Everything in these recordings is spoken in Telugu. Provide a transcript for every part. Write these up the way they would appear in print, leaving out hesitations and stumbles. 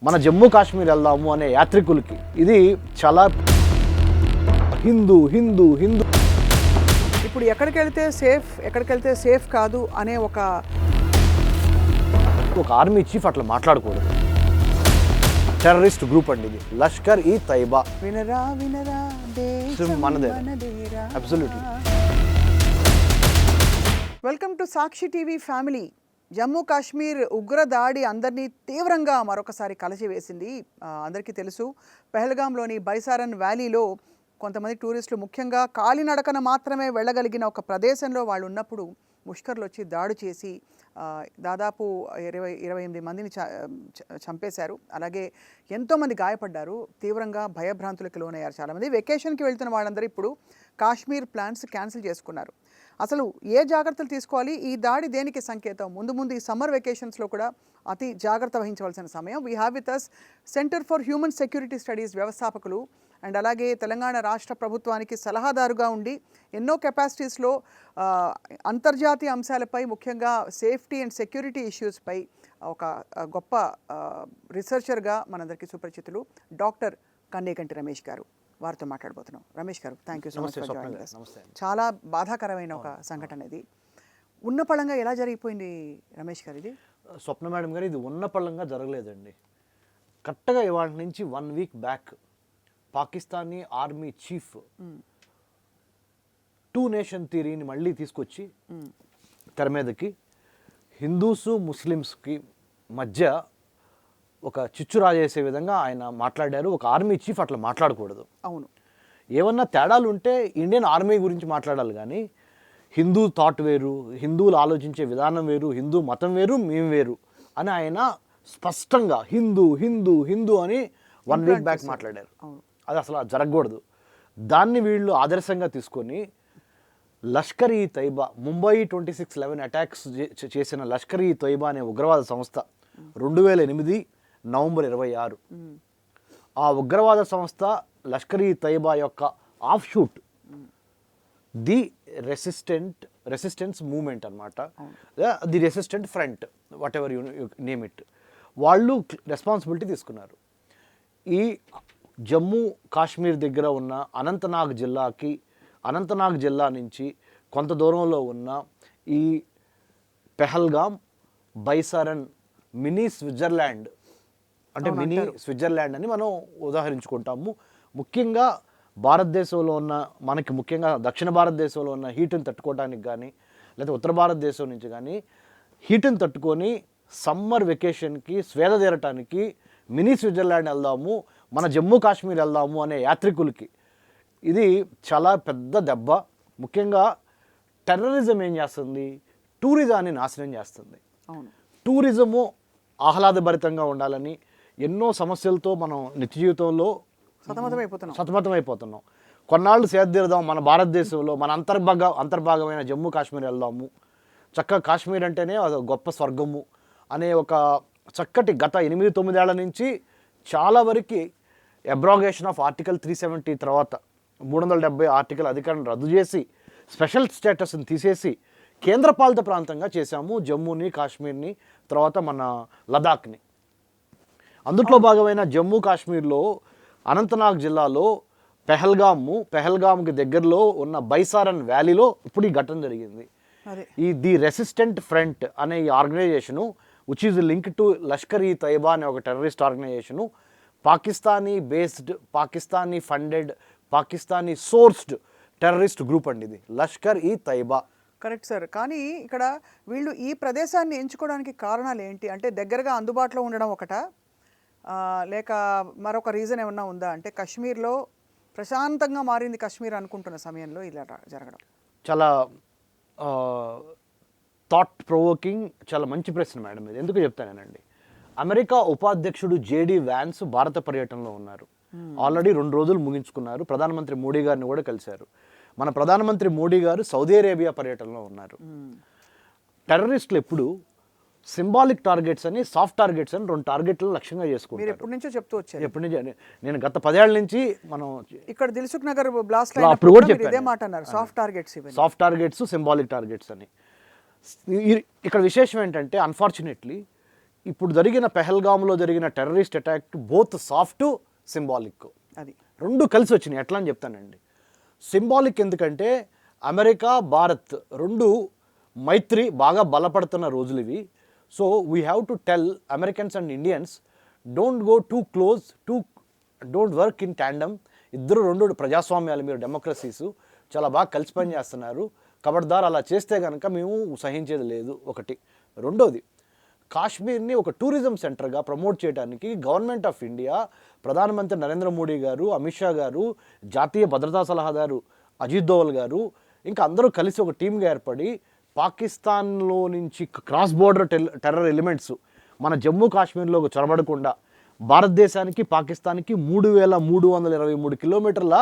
మన జమ్మూ కాశ్మీర్ వెళ్దాము అనే యాత్రికులకి ఇది చాలా హిందూ హిందూ హిందూ. ఇప్పుడు ఎక్కడికి వెళ్తే సేఫ్ కాదు అనే ఒక ఆర్మీ చీఫ్ అట్లా మాట్లాడకూడదు. టెర్రరిస్ట్ గ్రూప్ అండి ఇది, లష్కర్ ఈ తైబా. వినరా వినరా దేశం మనదే. మనదేరా. Absolutely. Welcome to Sakshi TV family. Jammu Kashmir ఉగ్ర దాడి అందరినీ తీవ్రంగా మరొకసారి కలచివేసింది. అందరికీ తెలుసు, పెహల్గాంలోని బైసారన్ వ్యాలీలో కొంతమంది టూరిస్టులు ముఖ్యంగా కాలినడకన మాత్రమే వెళ్ళగలిగిన ఒక ప్రదేశంలో వాళ్ళు ఉన్నప్పుడు ముష్కర్లు వచ్చి దాడి చేసి దాదాపు 28 మందిని చంపేశారు. అలాగే ఎంతోమంది గాయపడ్డారు, తీవ్రంగా భయభ్రాంతులకు లోనయ్యారు. చాలామంది వెకేషన్కి వెళ్తున్న వాళ్ళందరూ ఇప్పుడు కాశ్మీర్ ప్లాన్స్ క్యాన్సిల్ చేసుకున్నారు. అసలు ఏ జాగ్రత్తలు తీసుకోవాలి, ఈ దాడి దేనికి సంకేతం, ముందు ఈ సమ్మర్ వెకేషన్స్లో కూడా అతి జాగ్రత్త వహించవలసిన సమయం. We have with us centre for human security studies వ్యవస్థాపకులు అండ్ అలాగే తెలంగాణ రాష్ట్ర ప్రభుత్వానికి సలహాదారుగా ఉండి ఎన్నో కెపాసిటీస్లో అంతర్జాతీయ అంశాలపై, ముఖ్యంగా సేఫ్టీ అండ్ సెక్యూరిటీ ఇష్యూస్పై ఒక గొప్ప రీసెర్చర్గా మనందరికీ సుపరిచితులు డాక్టర్ కన్నేకంటి రమేష్ గారు. వారితో మాట్లాడబోతున్నాం. రమేష్ గారు, thank you so much for joining us. చాలా బాధాకరమైన ఒక సంఘటన ఇది. ఉన్నపళంగా ఎలా జరిగిపోయింది రమేష్ గారు ఇది? స్వప్న మేడం గారు, ఇది ఉన్నపళంగా జరగలేదండి. కరెక్ట్గా ఇవాళ నుంచి 1 week back Pakistani army chief 2 nation థియరీని మళ్ళీ తీసుకొచ్చి తెర మీదకి హిందూసు ముస్లిమ్స్కి మధ్య ఒక చిచ్చు రాజేసే విధంగా ఆయన మాట్లాడారు. ఒక ఆర్మీ చీఫ్ అట్లా మాట్లాడకూడదు. అవును, ఏమన్నా తేడాలు ఉంటే ఇండియన్ ఆర్మీ గురించి మాట్లాడాలి, కానీ హిందూ థాట్ వేరు, హిందువులు ఆలోచించే విధానం వేరు, హిందూ మతం వేరు, మేము వేరు అని ఆయన స్పష్టంగా హిందూ హిందూ హిందూ అని 1 వీక్ బ్యాక్ మాట్లాడారు. అది అసలు జరగకూడదు. దాన్ని వీళ్ళు ఆదర్శంగా తీసుకొని లష్కర్ ఈ తైబా, ముంబై 26/11 అటాక్స్ చేసిన లష్కర్ ఈ తైబా అనే ఉగ్రవాద సంస్థ 2008 నవంబర్ 26 ఆ ఉగ్రవాద సంస్థ లష్కర్ ఈ తైబా యొక్క off shoot the resistance movement అనమాట, the resistant front, whatever you name it. వాళ్ళు రెస్పాన్సిబిలిటీ తీసుకున్నారు. ఈ జమ్మూ కాశ్మీర్ దగ్గర ఉన్న అనంతనాగ్ జిల్లా నుంచి కొంత దూరంలో ఉన్న ఈ పెహల్గామ్, బైసారన్ మినీ స్విట్జర్లాండ్, అంటే మినీ స్విట్జర్లాండ్ అని మనం ఉదాహరించుకుంటాము. ముఖ్యంగా భారతదేశంలో ఉన్న, మనకి ముఖ్యంగా దక్షిణ భారతదేశంలో ఉన్న హీటుని తట్టుకోవడానికి కానీ, లేదా ఉత్తర భారతదేశం నుంచి కానీ హీటుని తట్టుకొని సమ్మర్ వెకేషన్కి స్వేద తీరటానికి మినీ స్విట్జర్లాండ్ వెళ్దాము, మన జమ్మూ కాశ్మీర్ వెళ్దాము అనే యాత్రికులకి ఇది చాలా పెద్ద దెబ్బ. ముఖ్యంగా టెర్రరిజం ఏం చేస్తుంది, టూరిజాన్ని నాశనం చేస్తుంది. టూరిజము ఆహ్లాదభరితంగా ఉండాలని ఎన్నో సమస్యలతో మనం నిత్య జీవితంలో సతమతమైపోతున్నాం. కొన్నాళ్ళు సేద్దిరదాం మన భారతదేశంలో, మన అంతర్భాగమైన జమ్మూ కాశ్మీర్ వెళ్దాము, చక్కగా కాశ్మీర్ అంటేనే అది గొప్ప స్వర్గము అనే ఒక చక్కటి గత 8-9 ఏళ్ల నుంచి చాలా వరకు అబ్రాగేషన్ ఆఫ్ ఆర్టికల్ 370 తర్వాత 370 ఆర్టికల్ అధికారాన్ని రద్దు చేసి స్పెషల్ స్టేటస్ని తీసేసి కేంద్రపాలిత ప్రాంతంగా చేశాము జమ్మూని, కాశ్మీర్ని, తర్వాత మన లదాఖ్ని. అందుట్లో భాగమైన జమ్మూ కాశ్మీర్లో అనంతనాగ్ జిల్లాలో పెహల్గామ్కి దగ్గరలో ఉన్న బైసారన్ వ్యాలీలో ఇప్పుడు ఈ ఘటన జరిగింది. ఈ ది రెసిస్టెంట్ ఫ్రంట్ అనే ఈ organisation which is link to Lashkar e Taiba అనే ఒక terrorist organisation, Pakistani based, Pakistani funded, Pakistani sourced terrorist group అండి ఇది, లష్కర్ ఈ తైబా. Correct sir. కానీ ఇక్కడ వీళ్ళు ఈ ప్రదేశాన్ని ఎంచుకోవడానికి కారణాలు ఏంటి? అంటే దగ్గరగా అందుబాటులో ఉండడం ఒకటా, లేక మరొక రీజన్ ఏమన్నా ఉందా? అంటే కాశ్మీర్లో ప్రశాంతంగా మారింది కాశ్మీర్ అనుకుంటున్న సమయంలో ఇలా జరగడం చాలా థాట్ ప్రొవోకింగ్, చాలా మంచి ప్రశ్న మేడం ఇది. ఎందుకు చెప్తానేనండి, అమెరికా ఉపాధ్యక్షుడు జేడీ వ్యాన్స్ భారత పర్యటనలో ఉన్నారు. ఆల్రెడీ 2 రోజులు ముగించుకున్నారు. ప్రధానమంత్రి మోడీ గారిని కూడా కలిశారు. మన ప్రధానమంత్రి మోడీ గారు సౌదీ అరేబియా పర్యటనలో ఉన్నారు. టెర్రరిస్టులు ఎప్పుడు సింబాలిక్ టార్గెట్స్ అని, సాఫ్ట్ టార్గెట్స్ అని 2 టార్గెట్లు లక్ష్యంగా చేసుకుంటారు. ఎప్పటి నుంచో చెప్తూ వచ్చారు. ఎప్పటి నుంచి నేను గత 10 ఏళ్ల నుంచి మనం ఇక్కడ దిల్సుఖ్ నగర్ బ్లాస్ట్ అప్పుడు కూడా చెప్పాను, ఇదే మాట అన్నారు, సాఫ్ట్ టార్గెట్స్, సింబాలిక్ టార్గెట్స్ అని. ఇక్కడ విశేషం ఏంటంటే, అన్ఫార్చునేట్లీ ఇప్పుడు జరిగిన పెహల్గామ్లో జరిగిన terrorist attack both soft symbolic అది రెండు కలిసి వచ్చినాయి. ఎట్లా అని చెప్తానండి. సింబాలిక్ ఎందుకంటే అమెరికా భారత్ రెండు మైత్రి బాగా బలపడుతున్న రోజులు ఇవి. So we have to tell Americans and Indians don't go two close, don't work in tandem. ఇద్దరు రెండు ప్రజాస్వామ్యాలు, మీరు డెమోక్రసీస్ చాలా బాగా కలిసి పని చేస్తున్నారు. కబడ్దార్ అలా చేస్తే కనుక మేము సహించేది లేదు ఒకటి. రెండోది, కాశ్మీర్ని ఒక టూరిజం సెంటర్గా ప్రమోట్ చేయడానికి గవర్నమెంట్ ఆఫ్ ఇండియా, ప్రధానమంత్రి నరేంద్ర మోడీ గారు, అమిత్ షా గారు, జాతీయ భద్రతా సలహాదారు అజిత్ దోవల్ గారు, ఇంకా అందరూ కలిసి ఒక టీమ్గా ఏర్పడి పాకిస్తాన్లో నుంచి క్రాస్ బోర్డర్ టెర్రర్ ఎలిమెంట్స్ మన జమ్మూ కాశ్మీర్లోకి చొరబడకుండా భారతదేశానికి పాకిస్తాన్కి 3,323 కిలోమీటర్ల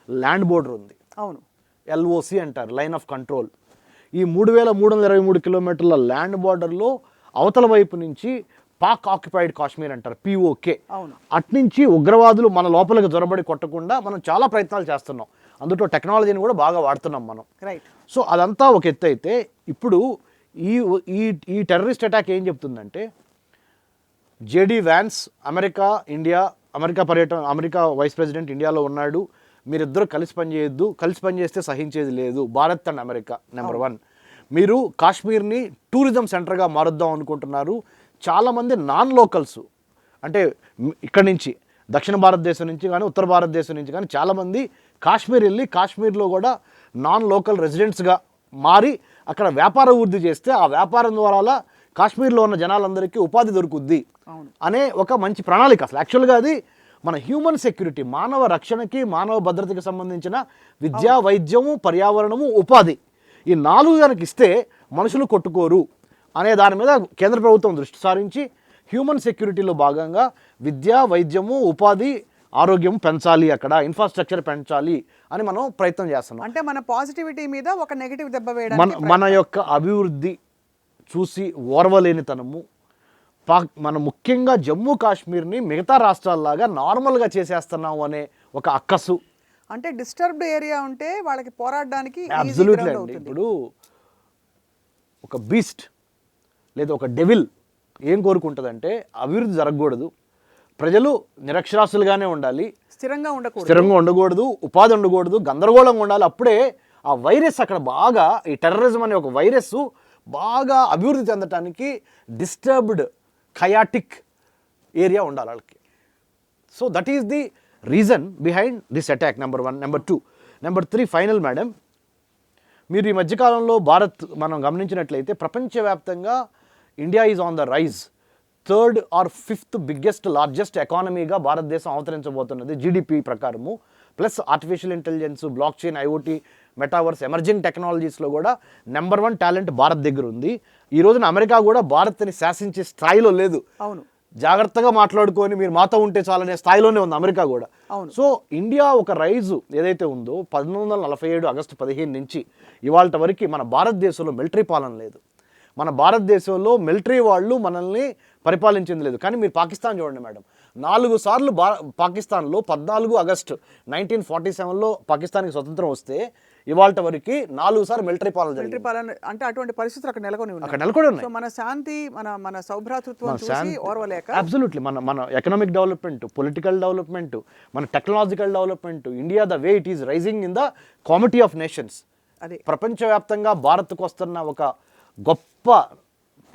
ల్యాండ్ బోర్డర్ ఉంది. అవును, LOC అంటారు, లైన్ ఆఫ్ కంట్రోల్. ఈ 3,323 కిలోమీటర్ల ల్యాండ్ బార్డర్లో అవతల వైపు నుంచి పాక్ ఆక్యుపైడ్ కాశ్మీర్ అంటారు, POK. అవును, అట్నుంచి ఉగ్రవాదులు మన లోపలికి జొరబడి కొట్టకుండా మనం చాలా ప్రయత్నాలు చేస్తున్నాం. అందులో టెక్నాలజీని కూడా బాగా వాడుతున్నాం మనం. రైట్. సో అదంతా ఒక ఎత్తు అయితే, ఇప్పుడు ఈ ఈ ఈ టెర్రరిస్ట్ అటాక్ ఏం చెప్తుందంటే, JD Vance America vice president ఇండియాలో ఉన్నాడు, మీరిద్దరూ కలిసి పనిచేయొద్దు, కలిసి పనిచేస్తే సహించేది లేదు, భారత్ అండ్ అమెరికా నెంబర్ 1. మీరు కాశ్మీర్ని టూరిజం సెంటర్గా మారుద్దాం అనుకుంటున్నారు. చాలామంది నాన్ లోకల్స్, అంటే ఇక్కడి నుంచి దక్షిణ భారతదేశం నుంచి కానీ ఉత్తర భారతదేశం నుంచి కానీ చాలామంది కాశ్మీర్ వెళ్ళి కాశ్మీర్లో కూడా నాన్ లోకల్ రెసిడెంట్స్గా మారి అక్కడ వ్యాపార వృద్ధి చేస్తే ఆ వ్యాపారం ద్వారా కాశ్మీర్లో ఉన్న జనాలందరికీ ఉపాధి దొరుకుద్ది అనే ఒక మంచి ప్రణాళిక. అసలు యాక్చువల్గా అది మన హ్యూమన్ సెక్యూరిటీ, మానవ రక్షణకి, మానవ భద్రతకి సంబంధించిన విద్య, వైద్యము, పర్యావరణము, ఉపాధి, ఈ 4 కనుక ఇస్తే మనుషులు కొట్టుకోరు అనే దాని మీద కేంద్ర ప్రభుత్వం దృష్టి సారించి హ్యూమన్ సెక్యూరిటీలో భాగంగా విద్య, వైద్యము, ఉపాధి, ఆరోగ్యం పెంచాలి, అక్కడ ఇన్ఫ్రాస్ట్రక్చర్ పెంచాలి అని మనం ప్రయత్నం చేస్తున్నాం. అంటే మన పాజిటివిటీ మీద ఒక నెగటివ్ దెబ్బ వేయడానికి మన యొక్క అభివృద్ధి చూసి ఓర్వలేనితనము, మనం ముఖ్యంగా జమ్మూ కాశ్మీర్ని మిగతా రాష్ట్రాల్లాగా నార్మల్గా చేసేస్తున్నాము అనే ఒక అక్కసు. అంటే డిస్టర్బ్డ్ ఏరియా ఉంటే వాళ్ళకి పోరాడడానికి అబ్సల్యూట్లీ అండి. ఇప్పుడు ఒక బీస్ట్ లేదా ఒక డెవిల్ ఏం కోరుకుంటుందంటే అభివృద్ధి జరగకూడదు, ప్రజలు నిరక్షరాస్యులుగానే ఉండాలి, స్థిరంగా ఉండకూడదు, ఉపాధి ఉండకూడదు, గందరగోళంగా ఉండాలి. అప్పుడే ఆ వైరస్ అక్కడ బాగా, ఈ టెర్రరిజం అనే ఒక వైరస్ బాగా అభివృద్ధి చెందటానికి డిస్టర్బ్డ్ ఖయాటిక్ ఏరియా ఉండాలి వాళ్ళకి. So that is the reason behind this attack, number 1. Number 2, number 3 final madam, మీరు ఈ మధ్యకాలంలో భారత్ మనం గమనించినట్లయితే ప్రపంచవ్యాప్తంగా India is on the rise. 3rd or 5th biggest largest ఎకానమీగా భారతదేశం అవతరించబోతున్నది GDP ప్రకారము. Plus artificial intelligence, blockchain, IoT, metaverse, emerging టెక్నాలజీస్లో కూడా నెంబర్ 1 టాలెంట్ భారత్ దగ్గర ఉంది. ఈ రోజున అమెరికా కూడా భారత్ని శాసించే స్థాయిలో లేదు. అవును, జాగ్రత్తగా మాట్లాడుకొని మీరు మాతో ఉంటే చాలనే స్థాయిలోనే ఉంది అమెరికా కూడా. సో ఇండియా ఒక రైజు ఏదైతే ఉందో 1947 ఆగస్టు 15 నుంచి ఇవాళ వరకు మన భారతదేశంలో మిలిటరీ పాలన లేదు. మన భారతదేశంలో మిలిటరీ వాళ్ళు మనల్ని పరిపాలించింది లేదు. కానీ మీరు పాకిస్తాన్ చూడండి మేడం, 4 సార్లు పాకిస్తాన్లో 14 ఆగస్టు 1947లో పాకిస్తాన్కి స్వతంత్రం వస్తే ఇవాళ వరకు 4 సార్లు మిలిటరీ పాలన జరిగింది. అంటే అటువంటి పరిస్థితులు అక్కడ నెలకొని ఉన్నాయి. సో మన శాంతి, మన సౌభ్రాతృత్వం చూసి ఓర్వలేక, అబ్సల్యూట్లీ మన ఎకనామిక్ డెవలప్మెంట్, పొలిటికల్ డెవలప్మెంట్, మన technological development, India the way it is rising in the comity of nations. అదే ప్రపంచవ్యాప్తంగా భారత్కు వస్తున్న ఒక గొప్ప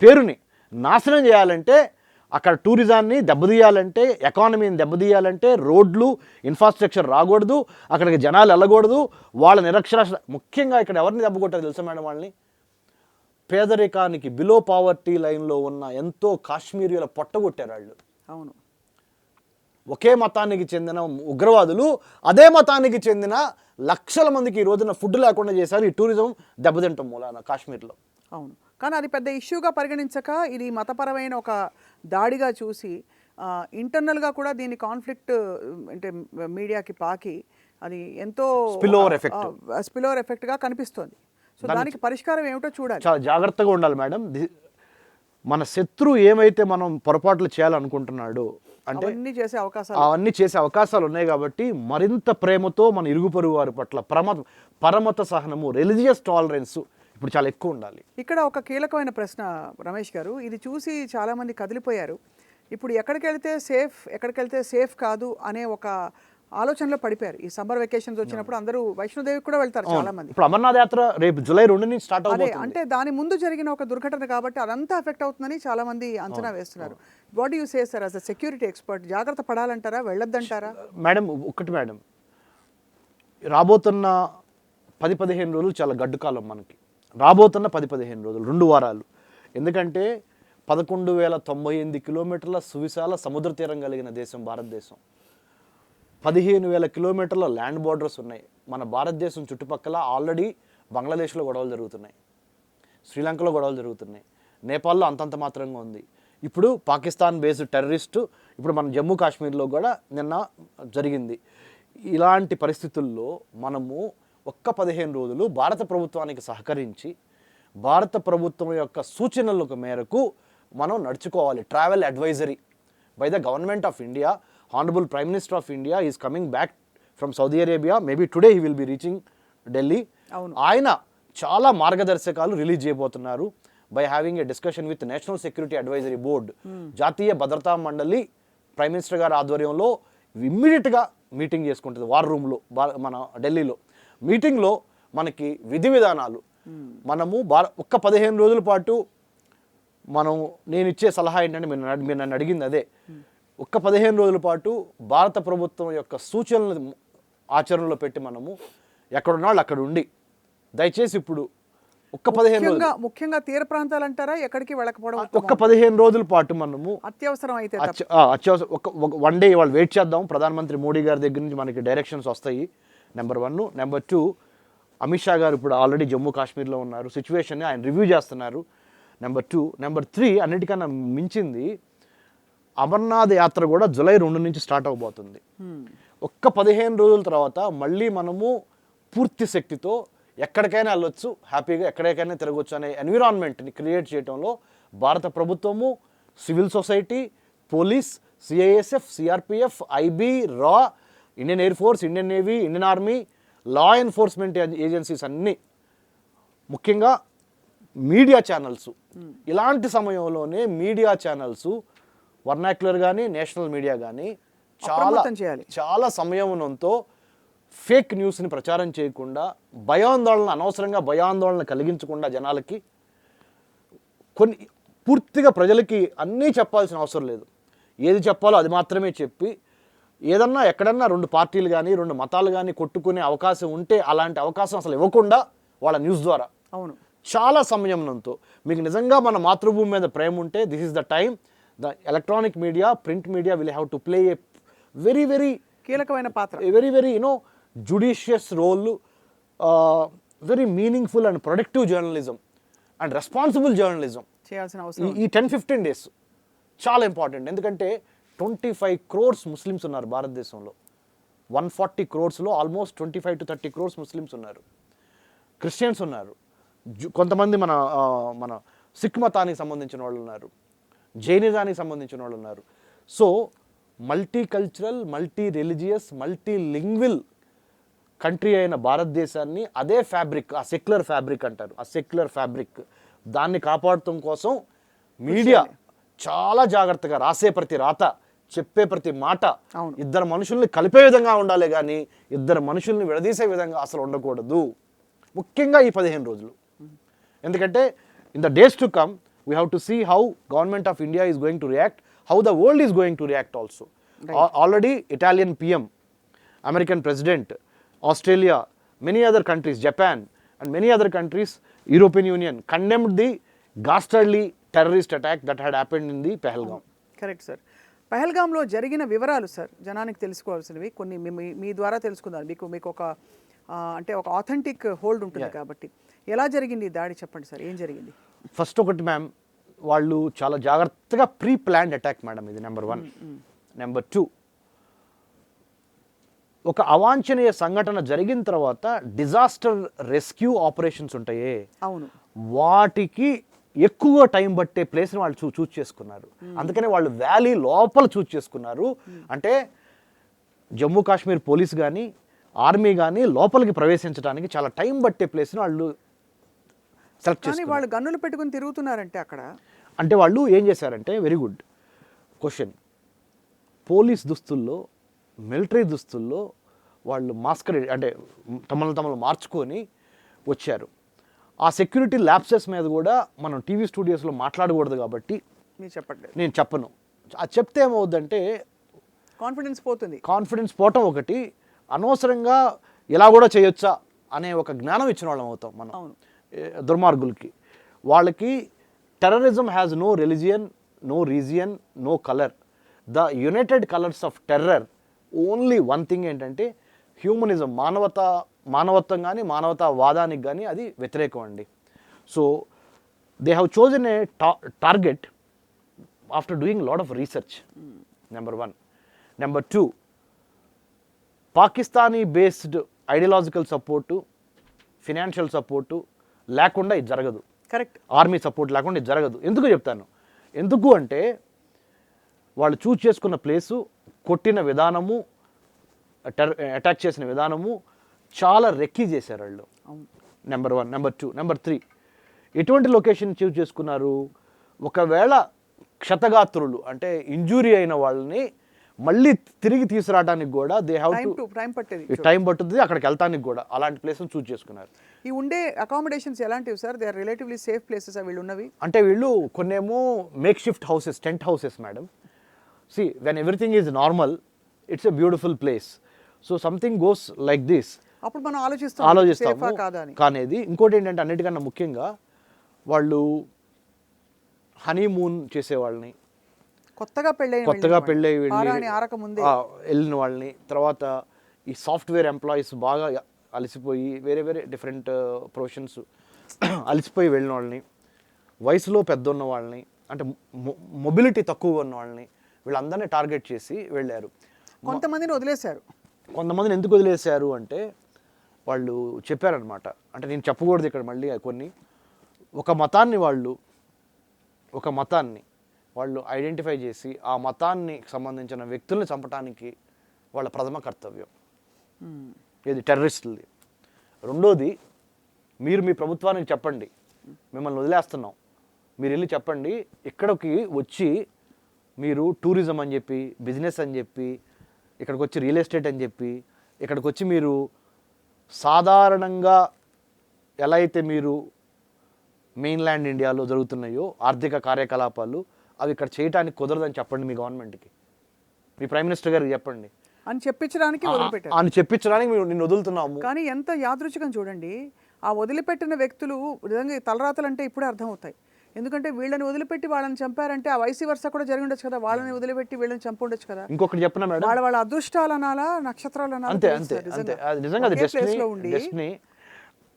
పేరుని నాశనం చేయాలంటే, అక్కడ టూరిజాన్ని దెబ్బతీయాలంటే, ఎకానమీని దెబ్బతీయాలంటే రోడ్లు, ఇన్ఫ్రాస్ట్రక్చర్ రాకూడదు, అక్కడికి జనాలు వెళ్ళకూడదు, వాళ్ళ నిరక్షరాస్యత. ముఖ్యంగా ఇక్కడ ఎవరిని దెబ్బకొట్టారు తెలుసా మేడం? వాళ్ళని పేదరికానికి బిలో పావర్టీ లైన్లో ఉన్న ఎంతో కాశ్మీరీల పొట్టగొట్టారు వాళ్ళు. అవును, ఒకే మతానికి చెందిన ఉగ్రవాదులు అదే మతానికి చెందిన లక్షల మందికి ఈ రోజున ఫుడ్ లేకుండా చేశారు ఈ టూరిజం దెబ్బతింటాం మూలాన కాశ్మీర్లో. అవును, కానీ అది పెద్ద ఇష్యూగా పరిగణించక ఇది మతపరమైన ఒక దాడిగా చూసి ఇంటర్నల్గా కూడా దీని కాన్ఫ్లిక్ట్ అంటే మీడియాకి పాకి అది ఎంతో స్పిల్ఓవర్ ఎఫెక్ట్గా కనిపిస్తోంది. సో దానికి పరిష్కారం ఏమిటో చూడాలి. చాలా జాగ్రత్తగా ఉండాలి మేడం. మన శత్రువు ఏమైతే మనం పొరపాట్లు చేయాలనుకుంటున్నాడు అంటే అవన్నీ చేసే అవకాశాలు ఉన్నాయి. కాబట్టి మరింత ప్రేమతో మన ఇరుగు పొరుగు వారి పట్ల పరమత సహనము, రిలీజియస్ టాలరెన్స్. ఇప్పుడు చాలా ఎక్కువ ఉండాలి. ఇక్కడ ఒక కీలకమైన ప్రశ్న రమేష్ గారు, ఇది చూసి చాలామంది కదిలిపోయారు. ఇప్పుడు ఎక్కడికి వెళ్తే సేఫ్ కాదు అనే ఒక ఆలోచనలో పడిపోయారు. ఈ సమ్మర్ వెకేషన్స్ వచ్చినప్పుడు అందరూ వైష్ణోదేవికి కూడా వెళ్తారు చాలా మంది. ఇప్పుడు అమర్నాథ్ యాత్ర రేపు జూలై 2 నుంచి స్టార్ట్ అదే అవుతుంది. అంటే దాని ముందు జరిగిన ఒక దుర్ఘటన కాబట్టి అదంతా ఎఫెక్ట్ అవుతుందని చాలా మంది అంచనా వేస్తున్నారు. What you say sir as a security expert, జాగ్రత్త పడాలంటారా, వెళ్ళొద్దంటారా? మేడం మేడం, రాబోతున్న 10-15 రోజులు చాలా గడ్డు కాలం మనకి. రాబోతున్న 10-15 రోజులు 2 వారాలు. ఎందుకంటే 11,098 కిలోమీటర్ల సువిశాల సముద్ర తీరం కలిగిన దేశం భారతదేశం. 15,000 కిలోమీటర్ల ల్యాండ్ బార్డర్స్ ఉన్నాయి. మన భారతదేశం చుట్టుపక్కల ఆల్రెడీ బంగ్లాదేశ్లో గొడవలు జరుగుతున్నాయి, శ్రీలంకలో గొడవలు జరుగుతున్నాయి, నేపాల్లో అంతంత మాత్రంగా ఉంది. ఇప్పుడు పాకిస్తాన్ బేస్డ్ టెర్రరిస్టు ఇప్పుడు మన జమ్మూ కాశ్మీర్లో కూడా నిన్న జరిగింది. ఇలాంటి పరిస్థితుల్లో మనము ఒక్క 15 రోజులు భారత ప్రభుత్వానికి సహకరించి భారత ప్రభుత్వం యొక్క సూచనలకు మేరకు మనం నడుచుకోవాలి. Travel advisory by the government of India. Honorable Prime Minister of India is coming back from Saudi Arabia. Maybe today he will be reaching Delhi. ఆయన చాలా మార్గదర్శకాలు రిలీజ్ చేయబోతున్నారు by having a discussion with national security advisory board. జాతీయ భద్రతా మండలి ప్రైమ్ మినిస్టర్ గారి ఆధ్వర్యంలో ఇమ్మీడియట్గా మీటింగ్ చేసుకుంటుంది వార్ రూమ్లో మన ఢిల్లీలో. మీటింగ్లో మనకి విధి విధానాలు మనము ఒక్క 15 రోజుల పాటు నేను ఇచ్చే సలహా ఏంటంటే మీరు నన్ను అడిగింది అదే. ఒక్క 15 రోజుల పాటు భారత ప్రభుత్వం యొక్క సూచనలు ఆచరణలో పెట్టి మనము ఎక్కడున్నాళ్ళు అక్కడ ఉండి దయచేసి ఇప్పుడు ఒక్క 15 రోజులు ముఖ్యంగా తీర ప్రాంతాలు అంటారా, ఎక్కడికి వెళ్ళకపోవడం ఒక్క 15 రోజుల పాటు మనము అత్యవసరం అయితే అత్యవసరం వన్ డే వాళ్ళు వెయిట్ చేద్దాం. ప్రధానమంత్రి మోడీ గారి దగ్గర నుంచి మనకి డైరెక్షన్స్ వస్తాయి. నెంబర్ 1. నెంబర్ 2, అమిత్ షా గారు ఇప్పుడు ఆల్రెడీ జమ్మూ కాశ్మీర్లో ఉన్నారు, సిచ్యువేషన్ని ఆయన రివ్యూ చేస్తున్నారు. నెంబర్ 2. నెంబర్ 3, అన్నిటికన్నా మించింది అమర్నాథ్ యాత్ర కూడా జూలై 2 నుంచి స్టార్ట్ అవబోతుంది. ఒక్క 15 రోజుల తర్వాత మళ్ళీ మనము పూర్తి శక్తితో ఎక్కడికైనా వెళ్ళొచ్చు, హ్యాపీగా ఎక్కడికైనా తిరగొచ్చు అనే ఎన్విరాన్మెంట్ని క్రియేట్ చేయడంలో భారత ప్రభుత్వము, civil society, police, CISF, CRPF, IB, రా, Indian air force, Indian navy, Indian army, law enforcement agencies అన్నీ, ముఖ్యంగా మీడియా ఛానల్స్, ఇలాంటి సమయంలోనే మీడియా ఛానల్స్ వర్నాక్యులర్ కానీ నేషనల్ మీడియా కానీ చాలా సమయంతో ఫేక్ న్యూస్ని ప్రచారం చేయకుండా అనవసరంగా భయాందోళన కలిగించకుండా జనాలకి పూర్తిగా ప్రజలకి అన్నీ చెప్పాల్సిన అవసరం లేదు. ఏది చెప్పాలో అది మాత్రమే చెప్పి ఎక్కడన్నా 2 పార్టీలు కానీ 2 మతాలు కానీ కొట్టుకునే అవకాశం ఉంటే అలాంటి అవకాశం అసలు ఇవ్వకుండా వాళ్ళ న్యూస్ ద్వారా చాలా సంయమనంతో మీకు నిజంగా మన మాతృభూమి మీద ప్రేమ ఉంటే this is the time. The electronic media, print media will have to play a very కీలకమైన పాత్ర, very judicious role, very meaningful and productive journalism and responsible journalism చేయాల్సిన అవసరం. ఈ 10-15 days చాలా ఇంపార్టెంట్. ఎందుకంటే 25 crores ముస్లిమ్స్ ఉన్నారు భారతదేశంలో. 140 crores almost 25 to 30 crores Muslims ఉన్నారు, క్రిస్టియన్స్ ఉన్నారు, కొంతమంది మన సిక్ మతానికి సంబంధించిన వాళ్ళు ఉన్నారు, జైనిజానికి సంబంధించిన వాళ్ళు ఉన్నారు. So multi cultural, multi religious, multi lingual country అయిన భారతదేశాన్ని అదే ఫ్యాబ్రిక్, ఆ సెక్యులర్ ఫ్యాబ్రిక్ అంటారు, ఆ సెక్యులర్ ఫ్యాబ్రిక్ దాన్ని కాపాడటం కోసం మీడియా చాలా జాగ్రత్తగా రాసే ప్రతి రాత, చెప్పే ప్రతి మాట ఇద్దరు మనుషుల్ని కలిపే విధంగా ఉండాలి కానీ ఇద్దరు మనుషుల్ని విడదీసే విధంగా అసలు ఉండకూడదు, ముఖ్యంగా ఈ 15 రోజులు. ఎందుకంటే in the days to come we have to see how government of India is going to react, how the world is going to react also. Already Italian PM, American President, Australia, many other countries, Japan and many other countries, European Union condemned the ghastly terrorist attack that had happened in the Pahalgam. Correct sir. పహల్గామ్లో జరిగిన వివరాలు సార్ జనానికి తెలుసుకోవాల్సినవి కొన్ని మీ ద్వారా తెలుసుకుందాం. మీకు ఒక అంటే ఒక ఆథెంటిక్ హోల్డ్ ఉంటుంది కాబట్టి ఎలా జరిగింది దాడి చెప్పండి సార్, ఏం జరిగింది? ఫస్ట్ ఒకటి మ్యామ్, వాళ్ళు చాలా జాగ్రత్తగా ప్రీ ప్లాన్డ్ అటాక్ మేడం, ఇది నెంబర్ 1. నెంబర్ 2, ఒక అవాంఛనీయ సంఘటన జరిగిన తర్వాత డిజాస్టర్ రెస్క్యూ ఆపరేషన్స్ ఉంటాయే, అవును, వాటికి ఎక్కువ టైం పట్టే ప్లేస్ని వాళ్ళు చూస్ చేసుకున్నారు. అందుకనే వాళ్ళు వ్యాలీ లోపల చూస్ చేసుకున్నారు. అంటే జమ్మూ కాశ్మీర్ పోలీస్ కానీ ఆర్మీ కానీ లోపలికి ప్రవేశించడానికి చాలా టైం పట్టే ప్లేస్ని వాళ్ళు సెలెక్ట్ కానీ చేసుకున్నారు. వాళ్ళు గన్నులు పెట్టుకుని తిరుగుతున్నారంటే అక్కడ అంటే వాళ్ళు ఏం చేశారంటే, వెరీ గుడ్ క్వశ్చన్, పోలీస్ దుస్తుల్లో, మిలిటరీ దుస్తుల్లో వాళ్ళు మాస్కరేడ్ అంటే తమను మార్చుకొని వచ్చారు. ఆ సెక్యూరిటీ ల్యాప్సెస్ మీద కూడా మనం టీవీ స్టూడియోస్లో మాట్లాడకూడదు కాబట్టి మీరు చెప్పట్లేదు, నేను చెప్పను. అది చెప్తే ఏమవుద్దంటే కాన్ఫిడెన్స్ పోతుంది. కాన్ఫిడెన్స్ పోవటం ఒకటి, అనవసరంగా ఇలా కూడా చేయొచ్చా అనే ఒక జ్ఞానం ఇచ్చిన వాళ్ళం అవుతాం మనం అవును. దుర్మార్గులకి. వాళ్ళకి terrorism has no religion, no region, no colour. The united colours of terror only one thing ఏంటంటే హ్యూమనిజం, మానవత్వం కానీ మానవతావాదానికి కానీ అది వ్యతిరేకం అండి. So they have chosen a target after doing lot of research, number 1. Number 2, Pakistani based ideological support, financial support లేకుండా ఇది జరగదు. కరెక్ట్. ఆర్మీ సపోర్ట్ లేకుండా ఇది జరగదు. ఎందుకు చెప్తాను, ఎందుకు అంటే వాళ్ళు చూస్ చేసుకున్న ప్లేసు, కొట్టిన విధానము, అటాక్ చేసిన విధానము చాలా రెక్కీ చేశారు వాళ్ళు. నెంబర్ 1. నెంబర్ 2. నెంబర్ 3, ఎటువంటి లొకేషన్ చూస్ చేసుకున్నారు? ఒకవేళ క్షతగాత్రులు అంటే ఇంజూరీ అయిన వాళ్ళని మళ్ళీ తిరిగి తీసుకురావడానికి కూడా దే హ్యావ్ టు టైం పట్టుద్ది, అక్కడికి వెళ్తానికి కూడా అలాంటి ప్లేస్ని చూస్ చేసుకున్నారు. ఈ ఉండే అకామిడేషన్స్ ఎలాంటివి sir? They are relatively safe places వీళ్ళు ఉన్నవి? అంటే వీళ్ళు కొన్నేమో make shift houses, tent houses madam. See when everything is normal, it's a beautiful place. So something goes like this, అప్పుడు మనం ఆలోచిస్తాము కానేది. ఇంకోటి ఏంటంటే అన్నిటికన్నా ముఖ్యంగా వాళ్ళు హనీమూన్ చేసేవాళ్ళని, కొత్తగా పెళ్ళి వెళ్ళిన వాళ్ళని, తర్వాత ఈ సాఫ్ట్వేర్ ఎంప్లాయీస్ బాగా అలసిపోయి వేరే డిఫరెంట్ ప్రొఫెషన్స్ అలసిపోయి వెళ్ళిన వాళ్ళని, వయసులో పెద్ద ఉన్న వాళ్ళని, అంటే మొబిలిటీ తక్కువగా ఉన్న వాళ్ళని, వీళ్ళందరినీ టార్గెట్ చేసి వెళ్ళారు. కొంతమందిని ఎందుకు వదిలేశారు అంటే వాళ్ళు చెప్పారనమాట. అంటే నేను చెప్పకూడదు ఇక్కడ మళ్ళీ కొన్ని. ఒక మతాన్ని వాళ్ళు ఐడెంటిఫై చేసి ఆ మతాన్ని సంబంధించిన వ్యక్తుల్ని చంపడానికి వాళ్ళ ప్రథమ కర్తవ్యం. ఇది టెర్రరిస్టులది. రెండోది, మీరు మీ ప్రభుత్వానికి చెప్పండి మిమ్మల్ని వదిలేస్తున్నాం, మీరు వెళ్ళి చెప్పండి, ఇక్కడికి వచ్చి మీరు టూరిజం అని చెప్పి, బిజినెస్ అని చెప్పి, ఇక్కడికి వచ్చి రియల్ ఎస్టేట్ అని చెప్పి, ఇక్కడికి వచ్చి మీరు సాధారణంగా ఎలా అయితే మీరు మెయిన్ల్యాండ్ ఇండియాలో జరుగుతున్నాయో ఆర్థిక కార్యకలాపాలు అవి ఇక్కడ చేయడానికి కుదరదని చెప్పండి మీ గవర్నమెంట్కి, మీ ప్రైమ్ మినిస్టర్ గారికి చెప్పండి అని చెప్పించడానికి మేము నిన్ను వదులుతున్నాము. కానీ ఎంత యాదృచ్ఛికం చూడండి, ఆ వదిలిపెట్టిన వ్యక్తులు నిజంగా తలరాతలు అంటే ఇప్పుడే అర్థమవుతాయి. ఎందుకంటే వీళ్ళని వదిలిపెట్టి వాళ్ళని చంపారంటే ఆ వైసీ వరుస కూడా జరిగి ఉండొచ్చు కదా, వాళ్ళని వదిలిపెట్టి వీళ్ళని చంపుండొచ్చు కదా. ఇంకొకటి చెప్పనా మేడం, వాళ్ళ అదృష్టాలు అనాలా, నక్షత్రాలు అనాలా, అంతే. నిజంగా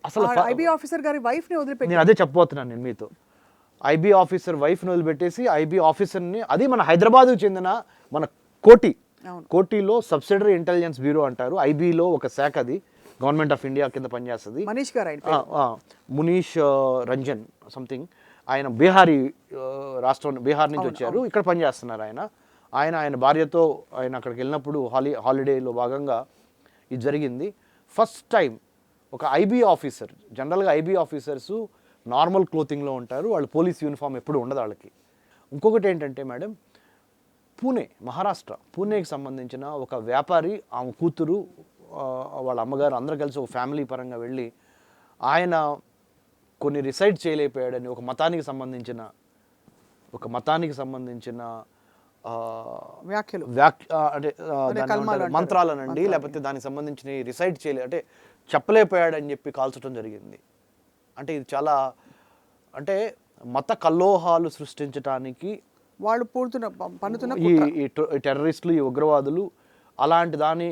అసలు ఐబీ ఆఫీసర్ గారి వైఫ్ ని వదిలిపెట్టి, నేను అదే చెప్పబోతున్నాను నేను మీతో. ఐబీ ఆఫీసర్ వైఫ్ని వదిలిపెట్టేసి ఐబీ ఆఫీసర్ని, అది మన హైదరాబాద్కు చెందిన మన కోటిలో సబ్సిడరీ ఇంటెలిజెన్స్ బ్యూరో అంటారు, ఐబీలో ఒక శాఖ, అది గవర్నమెంట్ ఆఫ్ ఇండియా కింద పనిచేస్తుంది. మునీష్ రంజన్ సంథింగ్, ఆయన బీహారీ బీహార్ నుంచి వచ్చారు, ఇక్కడ పనిచేస్తున్నారు. ఆయన భార్యతో ఆయన అక్కడికి వెళ్ళినప్పుడు హాలిడేలో భాగంగా ఇది జరిగింది. ఫస్ట్ టైం ఒక ఐబీ ఆఫీసర్, జనరల్గా ఐబీ ఆఫీసర్స్ నార్మల్ క్లోతింగ్లో ఉంటారు, వాళ్ళు పోలీస్ యూనిఫామ్ ఎప్పుడు ఉండదు వాళ్ళకి. ఇంకొకటి ఏంటంటే మేడం, పూణేకి సంబంధించిన ఒక వ్యాపారి, ఆమె కూతురు, వాళ్ళ అమ్మగారు అందరూ కలిసి ఒక ఫ్యామిలీ పరంగా వెళ్ళి ఆయన కొన్ని రిసైడ్ చేయలేకపోయాడని ఒక మతానికి సంబంధించిన వ్యాఖ్యలు అంటే మంత్రాలనండి, లేకపోతే దానికి సంబంధించిన రిసైడ్ అంటే చెప్పలేకపోయాడని చెప్పి కాల్చడం జరిగింది. అంటే ఇది చాలా, అంటే మత కల్లోహాలు సృష్టించడానికి వాళ్ళు పన్నుతున్న ఈ టెర్రరిస్టులు, ఈ ఉగ్రవాదులు అలాంటి దాని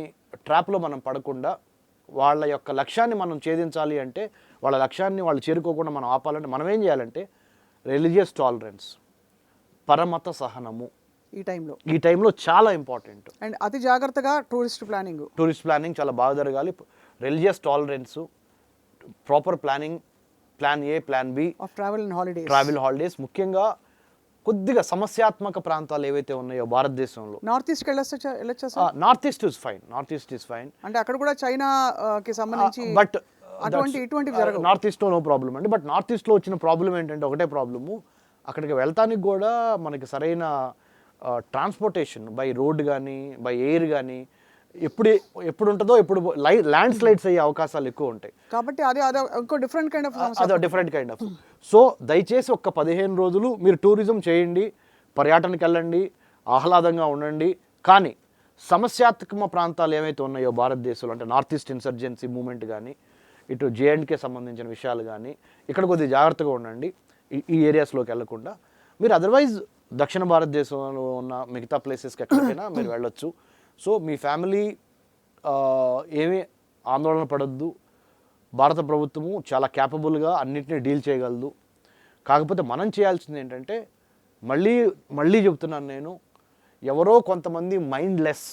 ట్రాప్లో మనం పడకుండా వాళ్ళ యొక్క లక్ష్యాన్ని మనం ఛేదించాలి అంటే, వాళ్ళ లక్ష్యాన్ని వాళ్ళు చేరుకోకుండా మనం ఆపాలంటే మనం ఏం చేయాలంటే రిలీజియస్ టాలరెన్స్, పరమత సహనము ఈ టైంలో చాలా ఇంపార్టెంట్. అండ్ అతి జాగ్రత్తగా టూరిస్ట్ ప్లానింగ్ చాలా బాగా జరగాలి. Religious tolerance, proper planning, plan A, plan B, travel holidays. ముఖ్యంగా కొద్దిగా సమస్యాత్మక ప్రాంతాలు ఏవైతే ఉన్నాయో భారతదేశంలో, north east is fine. North east is fine. అంటే అక్కడ కూడా చైనాకి సంబంధించి బట్ ఇటువంటివి జరగవు. నార్త్ ఈస్ట్లో నో ప్రాబ్లం అండి. బట్ నార్త్ ఈస్ట్లో వచ్చిన ప్రాబ్లం ఏంటంటే ఒకటే ప్రాబ్లము, అక్కడికి వెళ్తానికి కూడా మనకి సరైన ట్రాన్స్పోర్టేషన్ బై రోడ్ కానీ బై ఎయిర్ కానీ ఎప్పుడు ఉంటుందో ఎప్పుడు ల్యాండ్ స్లైడ్స్ అయ్యే అవకాశాలు ఎక్కువ ఉంటాయి. కాబట్టి అదే ఇంకో డిఫరెంట్ కైండ్ ఆఫ్ అదో డిఫరెంట్ కైండ్ ఆఫ్. సో దయచేసి ఒక్క 15 రోజులు మీరు టూరిజం చేయండి, పర్యటనకి వెళ్ళండి, ఆహ్లాదంగా ఉండండి. కానీ సమస్యాత్మక ప్రాంతాలు ఏవైతే ఉన్నాయో భారతదేశంలో, అంటే నార్త్ ఈస్ట్ ఇన్సర్జెన్సీ మూమెంట్ కానీ, ఇటు జేఎండ్కే సంబంధించిన విషయాలు కానీ, ఇక్కడ కొద్దిగా జాగ్రత్తగా ఉండండి ఈ ఏరియాస్లోకి వెళ్ళకుండా. మీరు అదర్వైజ్ దక్షిణ భారతదేశంలో ఉన్న మిగతా ప్లేసెస్కి ఎక్కడికైనా మీరు వెళ్ళొచ్చు. సో మీ ఫ్యామిలీ ఏమీ ఆందోళన పడొద్దు. భారత ప్రభుత్వము చాలా క్యాపబుల్గా అన్నిటినీ డీల్ చేయగలదు. కాకపోతే మనం చేయాల్సింది ఏంటంటే, మళ్ళీ చెప్తున్నాను నేను, ఎవరో కొంతమంది మైండ్లెస్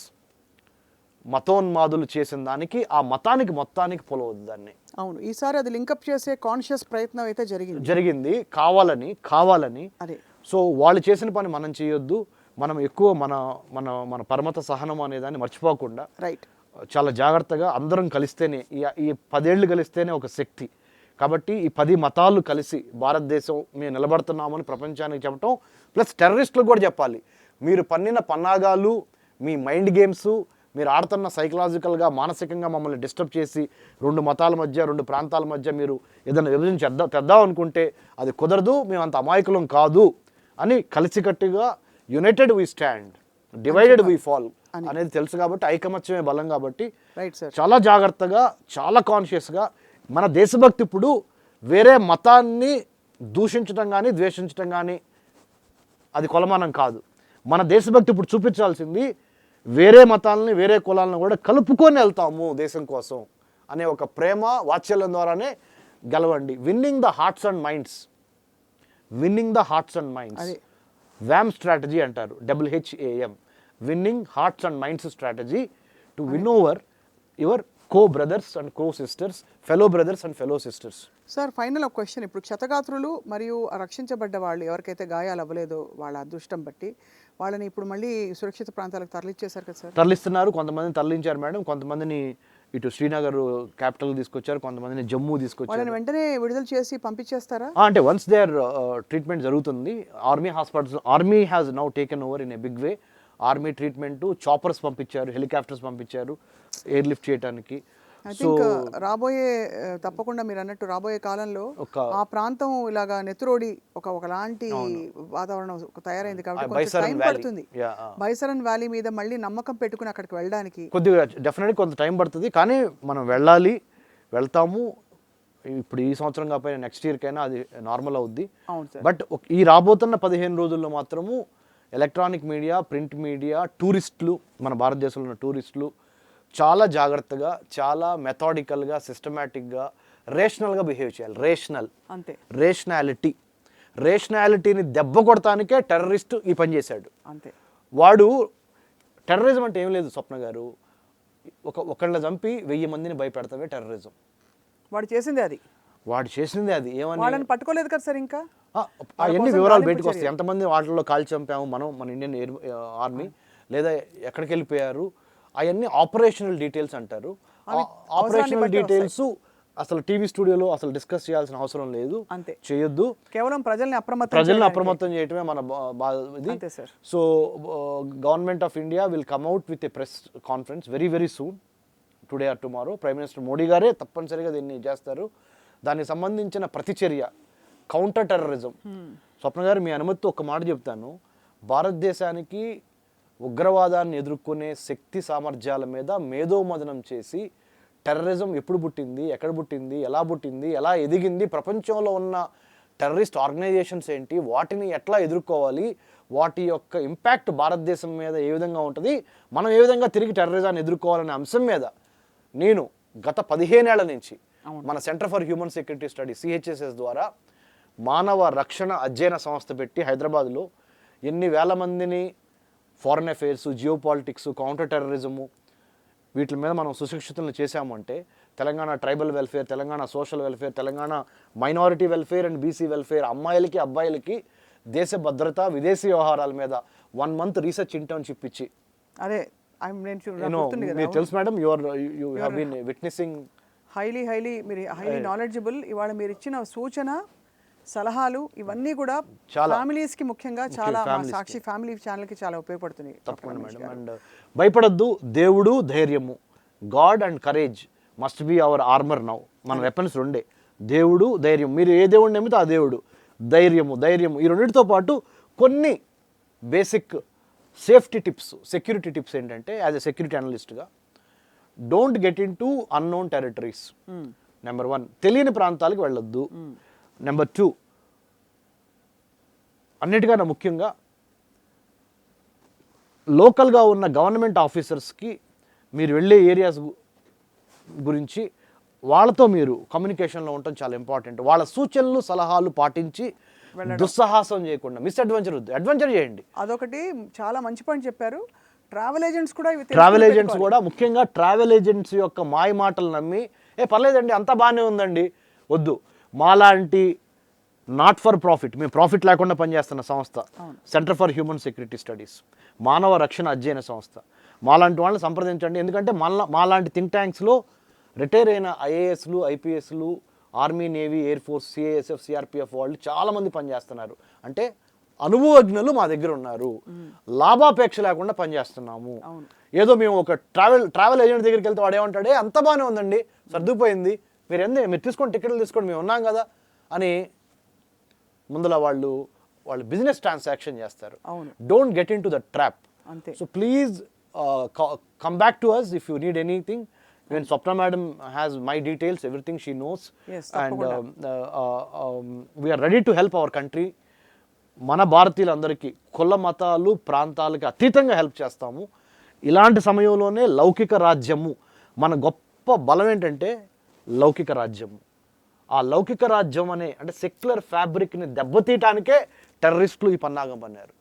మతోన్మాదులు చేసిన దానికి ఆ మతానికి మొత్తానికి పొలవద్దు దాన్ని. అవును, ఈసారి అది లింకప్ చేసే కాన్షియస్ ప్రయత్నం అయితే జరిగింది కావాలని. అదే. సో వాళ్ళు చేసిన పని మనం చేయొద్దు. మనం ఎక్కువ మన మన మన పరమత సహనం అనేదాన్ని మర్చిపోకుండా రైట్ చాలా జాగ్రత్తగా అందరం కలిస్తేనే, ఈ 10 ఏళ్ళు కలిస్తేనే ఒక శక్తి. కాబట్టి ఈ 10 మతాలు కలిసి భారతదేశం మేము నిలబడుతున్నామని ప్రపంచానికి చెప్పటం, ప్లస్ టెర్రరిస్టులకు కూడా చెప్పాలి, మీరు పన్నిన పన్నాగాలు, మీ మైండ్ గేమ్స్, మీరు ఆడుతున్న సైకలాజికల్గా మానసికంగా మమ్మల్ని డిస్టర్బ్ చేసి 2 మతాల మధ్య 2 ప్రాంతాల మధ్య మీరు ఏదైనా విభజన తెద్దాం అనుకుంటే అది కుదరదు, మేము అంత అమాయకులం కాదు అని కలిసికట్టుగా United we stand, divided we fall అనేది తెలుసు. కాబట్టి ఐకమత్యమే బలం. కాబట్టి చాలా జాగ్రత్తగా, చాలా కాన్షియస్గా మన దేశభక్తి ఇప్పుడు వేరే మతాన్ని దూషించడం కానీ ద్వేషించడం కానీ అది కొలమానం కాదు. మన దేశభక్తి ఇప్పుడు చూపించాల్సింది వేరే మతాలని వేరే కులాలను కూడా కలుపుకొని వెళ్తాము దేశం కోసం అనే ఒక ప్రేమ వాత్సల్యం ద్వారానే గెలవండి. Winning the hearts and minds, వ్యామ్ స్ట్రాటజీ అంటారు, WHAM, winning hearts and minds strategy to win over your brothers and sisters, fellow brothers and fellow sisters. Sir, final ఒక క్వశ్చన్. ఇప్పుడు క్షతగాత్రులు మరియు రక్షించబడ్డ వాళ్ళు ఎవరికైతే గాయాలు అవ్వలేదో వాళ్ళ అదృష్టం బట్టి వాళ్ళని ఇప్పుడు మళ్ళీ సురక్షిత ప్రాంతాలకు తరలించేశారు కదా సార్? తరలిస్తున్నారు. కొంతమందిని తరలించారు మేడం, కొంతమందిని ఇటు శ్రీనగర్ క్యాపిటల్ తీసుకొచ్చారు, కొంతమందిని జమ్మూ తీసుకొచ్చారు. వాళ్ళని వెంటనే విడుదల చేసి పంపించేస్తారా? అంటే వన్స్ దేర్ ట్రీట్మెంట్ జరుగుతుంది. Army has now taken over in a big way. Army treatment, choppers పంపించారు, హెలికాప్టర్స్ పంపించారు ఎయిర్ లిఫ్ట్ చేయడానికి. ఐ థింక్ రాబోయే తప్పకుండా మీరు అన్నట్టు రాబోయే కాలంలో ఆ ప్రాంతం ఇలాగా నెత్తురోడి ఒకలాంటి వాతావరణం తయారైంది కాబట్టి కొంచెం టైం పడుతుంది. బైసరన్ వ్యాలీ మీద మళ్ళీ నమ్మకం పెట్టుకుని అక్కడికి వెళ్ళడానికి కొద్దిగా డెఫినెట్గా కొంత టైం పడుతుంది. కానీ మనం వెళ్తాము. ఇప్పుడు ఈ సంవత్సరం కాకపోయినా నెక్స్ట్ ఇయర్కైనా అది నార్మల్ అవుద్ది. బట్ ఈ రాబోతున్న 15 రోజుల్లో మాత్రము ఎలక్ట్రానిక్ మీడియా, ప్రింట్ మీడియా, టూరిస్టులు, మన భారతదేశంలో ఉన్న టూరిస్టులు చాలా జాగ్రత్తగా, చాలా మెథాడికల్గా, సిస్టమేటిక్గా, రేషనల్గా బిహేవ్ చేయాలి. రేషనాలిటీని దెబ్బ కొడటానికే టెర్రరిస్ట్ ఈ పని చేశాడు. వాడు టెర్రరిజం అంటే ఏం లేదు స్వప్న గారు, ఒకళ్ళ చంపి 1000 మందిని భయపెడతామే టెర్రరిజం. వాడు చేసిందే అది. ఏమని పట్టుకోలేదు కదా సార్, ఇంకా అవన్నీ వివరాలు బయటకు వస్తాయి. ఎంతమంది వాటిల్లో కాల్చి చంపాము మన ఇండియన్ ఆర్మీ, లేదా ఎక్కడికి వెళ్ళిపోయారు, అవన్నీ ఆపరేషనల్ డీటెయిల్స్ అంటారు. ఆపరేషనల్ డీటెయిల్స్ అసలు టీవీ స్టూడియోలో అసలు డిస్కస్ చేయాల్సిన అవసరం లేదు, చేయొద్దు. కేవలం ప్రజల్ని అప్రమత్తం చేయటమే మన ఇది. So government of India will come out with a press conference very soon, today or tomorrow. Prime minister Modi గారే తప్పనిసరిగా దీన్ని చేస్తారు. దానికి సంబంధించిన ప్రతిచర్య, కౌంటర్ టెర్రరిజం. స్వప్న గారు, మీ అనుమతితో ఒక మాట చెప్తాను. భారతదేశానికి ఉగ్రవాదాన్ని ఎదుర్కొనే శక్తి సామర్థ్యాల మీద మేధోమథనం చేసి టెర్రరిజం ఎప్పుడు పుట్టింది, ఎక్కడ పుట్టింది, ఎలా ఎదిగింది, ప్రపంచంలో ఉన్న టెర్రరిస్ట్ ఆర్గనైజేషన్స్ ఏంటి, వాటిని ఎట్లా ఎదుర్కోవాలి, వాటి యొక్క ఇంపాక్ట్ భారతదేశం మీద ఏ విధంగా ఉంటుంది, మనం ఏ విధంగా తిరిగి టెర్రరిజాన్ని ఎదుర్కోవాలనే అంశం మీద నేను గత 15 ఏళ్ల నుంచి మన centre for human security study CHSS ద్వారా మానవ రక్షణ అధ్యయన సంస్థ పెట్టి హైదరాబాద్లో ఎన్ని వేల మందిని foreign affairs, geo politics, counter terrorism వీటి మీద మనం సుశిక్షితులను చేశామంటే Telangana tribal welfare, Telangana social welfare, Telangana minority welfare and BC welfare, అమ్మాయిలకి అబ్బాయిలకి దేశ భద్రత, విదేశీ వ్యవహారాల మీద 1 మంత్ రీసెర్చ్ ఇంటర్న్షిప్ ఇచ్చి, అదే మీకు తెలుసు madam, you have been witnessing highly మీరు హైలీ నాలెడ్జబుల్. ఇవాళ మీరు ఇచ్చిన సూచన సలహాలు ఇవన్నీ కూడా ఫ్యామిలీస్ కి ముఖ్యంగా చాలా మా సాక్షి ఫ్యామిలీ ఛానల్ కి చాలా ఉపయోగపడుతున్నాయి. తప్పకుండా మేడం. అండ్ భయపడొద్దు, దేవుడు ధైర్యము, God and courage must be our armour now. మన వెపన్స్ రెండే, దేవుడు ధైర్యం. మీరు ఏ దేవుడిని నమ్మితే ఆ దేవుడు, ధైర్యము. ఈ రెండింటితో పాటు కొన్ని basic safety tips, security tips ఏంటంటే, యాజ్ ఎ సెక్యూరిటీ అనలిస్ట్గా, don't get into unknown territories. Number 1, తెలియని ప్రాంతాలకు వెళ్ళొద్దు. నెంబర్ 2, అన్నిటికన్నా ముఖ్యంగా లోకల్గా ఉన్న గవర్నమెంట్ ఆఫీసర్స్కి మీరు వెళ్ళే ఏరియాస్ గురించి వాళ్ళతో మీరు కమ్యూనికేషన్లో ఉండటం చాలా ఇంపార్టెంట్. వాళ్ళ సూచనలు సలహాలు పాటించి దుస్సాహసం చేయకుండా, మిస్అడ్వెంచర్ వద్దు, అడ్వెంచర్ చేయండి. అదొకటి చాలా మంచి పాయింట్ చెప్పారు. ట్రావెల్ ఏజెంట్స్ కూడా ముఖ్యంగా ట్రావెల్ ఏజెంట్స్ యొక్క మాయ మాటలు నమ్మి పర్లేదండి అంతా బాగానే ఉందండి వద్దు. మాలాంటి నాట్ ఫర్ ప్రాఫిట్, మేము ప్రాఫిట్ లేకుండా పనిచేస్తున్న సంస్థ centre for human security studies, మానవ రక్షణ అధ్యయన సంస్థ, మాలాంటి వాళ్ళని సంప్రదించండి. ఎందుకంటే మాలాంటి థింక్ ట్యాంక్స్లో రిటైర్ అయిన ఐఏఎస్లు, ఐపీఎస్లు, army, navy, air force, CISF, CRPF వాళ్ళు చాలామంది పనిచేస్తున్నారు. అంటే అనుభవజ్ఞులు మా దగ్గర ఉన్నారు. లాభాపేక్ష లేకుండా పనిచేస్తున్నాము. ఏదో మేము ఒక ట్రావెల్ ఏజెంట్ దగ్గరికి వెళ్తే వాడు ఏమంటాడే అంత బాగానే ఉందండి, సర్దుకుపోయింది, మీరు తీసుకోండి, టికెట్లు తీసుకోండి, మేము ఉన్నాం కదా అని ముందుల వాళ్ళు బిజినెస్ ట్రాన్సాక్షన్ చేస్తారు. Don't get into the trap. So please come back to us if you need anything. When Swapna madam has my details, everything she knows, and we are ready to help our country. మన భారతీయులందరికీ కుల మతాలు ప్రాంతాలకి అతీతంగా హెల్ప్ చేస్తాము. ఇలాంటి సమయంలోనే లౌకిక రాజ్యము, మన గొప్ప బలం ఏంటంటే లౌకిక రాజ్యము. ఆ లౌకిక రాజ్యం అంటే సెక్యులర్ ఫ్యాబ్రిక్ని దెబ్బతీయటానికే టెర్రరిస్టులు ఈ పన్నాగం పన్నారు.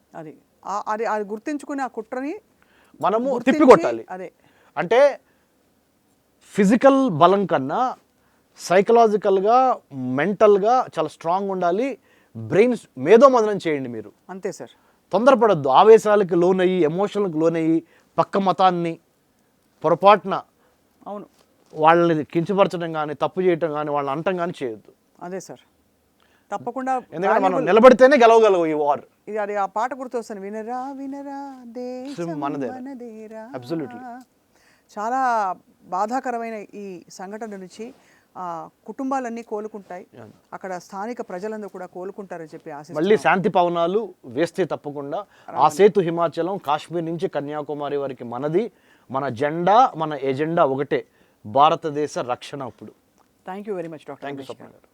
అది గుర్తించుకుని ఆ కుట్రని మనము తిప్పికొట్టాలి. అంటే ఫిజికల్ బలం కన్నా సైకలాజికల్గా, మెంటల్గా చాలా స్ట్రాంగ్ ఉండాలి. బ్రెయిన్ మేధోమథనం చేయండి మీరు. అంతే సార్. తొందరపడద్దు, ఆవేశాలకు లోనయ్యి, ఎమోషన్లకు లోనయ్యి పక్క మతాన్ని పొరపాటున వాళ్ళని కించపరచడం కానీ, తప్పు చేయటం కానీ, వాళ్ళని అంటం కానీ చేయొద్దు. అదే సార్, తప్పకుండా. ఎందుకంటే మనం నిలబడితేనే గెలవగలవు ఈ వార్. అది ఆ పాట గుర్తొస్తుంది, వినరా వినరా దేశం మనదేరా. అబ్సల్యూట్లీ. చాలా బాధాకరమైన ఈ సంఘటన నుంచి కుటుంబాలన్నీ కోలుకుంటాయి, అక్కడ స్థానిక ప్రజలందరూ కూడా కోలుకుంటారని చెప్పి ఆశిస్తున్నాను. మళ్ళీ శాంతి పవనాలు వేస్తే తప్పకుండా ఆ సేతు హిమాచలం, కాశ్మీర్ నుంచి కన్యాకుమారి వరకు మనది. మన జెండా, మన ఎజెండా ఒకటే, భారతదేశ రక్షణ. అప్పుడు thank you very much doctor. Thank you Swapna గారు.